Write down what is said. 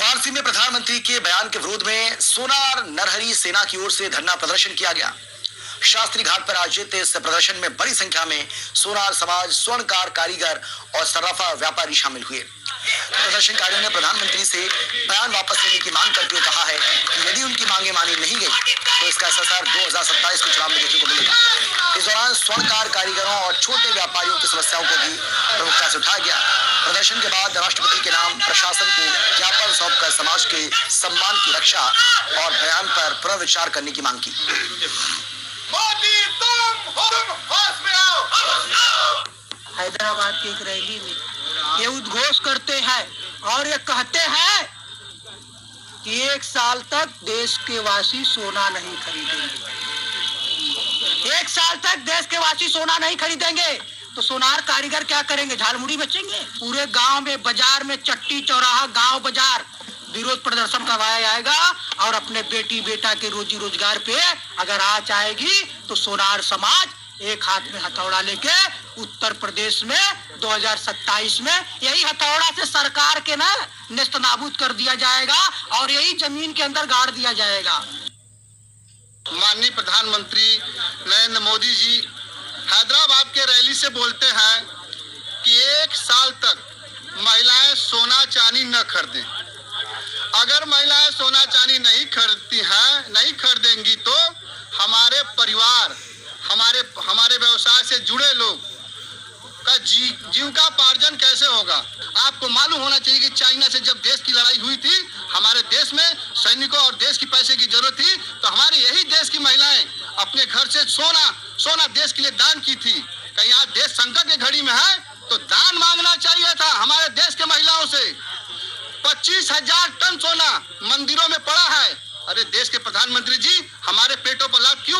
वाराणसी में प्रधानमंत्री के बयान के विरोध में सोनार नरहरी सेना की ओर से धरना प्रदर्शन किया गया। शास्त्री घाट पर आयोजित इस प्रदर्शन में बड़ी संख्या में सोनार समाज, स्वर्णकार कारीगर और सर्राफा व्यापारी शामिल हुए। प्रदर्शनकारियों ने प्रधानमंत्री से बयान वापस लेने की मांग करते हुए कहा है कि यदि उनकी मांगे मानी नहीं गई तो इसका असर 2027 के चुनाव में देखने को मिलेगा। इस दौरान स्वर्णकार कारीगरों और छोटे व्यापारियों की समस्याओं को भी प्रमुखता से उठाया गया। प्रदर्शन के बाद राष्ट्रपति के नाम प्रशासन को ज्ञापन सौंपकर समाज के सम्मान की रक्षा और बयान पर पुनर्विचार करने की मांग की। हैदराबाद की एक रैली में ये उद्घोष करते हैं और ये कहते हैं कि 1 साल तक देश के वासी सोना नहीं खरीदेंगे। 1 साल तक देश के वासी सोना नहीं खरीदेंगे तो सोनार कारीगर क्या करेंगे? झालमुड़ी बेचेंगे। पूरे गांव में, बाजार में, चट्टी चौराहा, गांव बाजार विरोध प्रदर्शन करवाया जाएगा और अपने बेटी बेटा के रोजी रोजगार पे अगर आँच आएगी तो सोनार समाज एक हाथ में हथौड़ा लेके उत्तर प्रदेश में 2027 में यही हथौड़ा से सरकार के ना नेस्तनाबूद कर दिया जाएगा और यही जमीन के अंदर गाड़ दिया जाएगा। माननीय प्रधानमंत्री नरेंद्र मोदी जी हैदराबाद के रैली से बोलते हैं कि 1 साल तक महिलाएं सोना चांदी न खरीदें। अगर महिलाएं सोना चांदी नहीं खरीदती हैं, नहीं खरीदेंगी तो हमारे परिवार, हमारे व्यवसाय से जुड़े लोग का जीविकापार्जन कैसे होगा? आपको मालूम होना चाहिए कि चाइना से जब देश की लड़ाई हुई थी, हमारे देश में सैनिकों और देश की पैसे की जरूरत थी तो हमारे यही देश की महिलाएं अपने घर से सोना देश के लिए दान की थी। कहीं आज देश संकट की घड़ी में है तो दान मांगना चाहिए था हमारे देश के महिलाओं से। 25,000 टन सोना मंदिरों में पड़ा है। अरे देश के प्रधानमंत्री जी, हमारे पेटों पर लात क्यों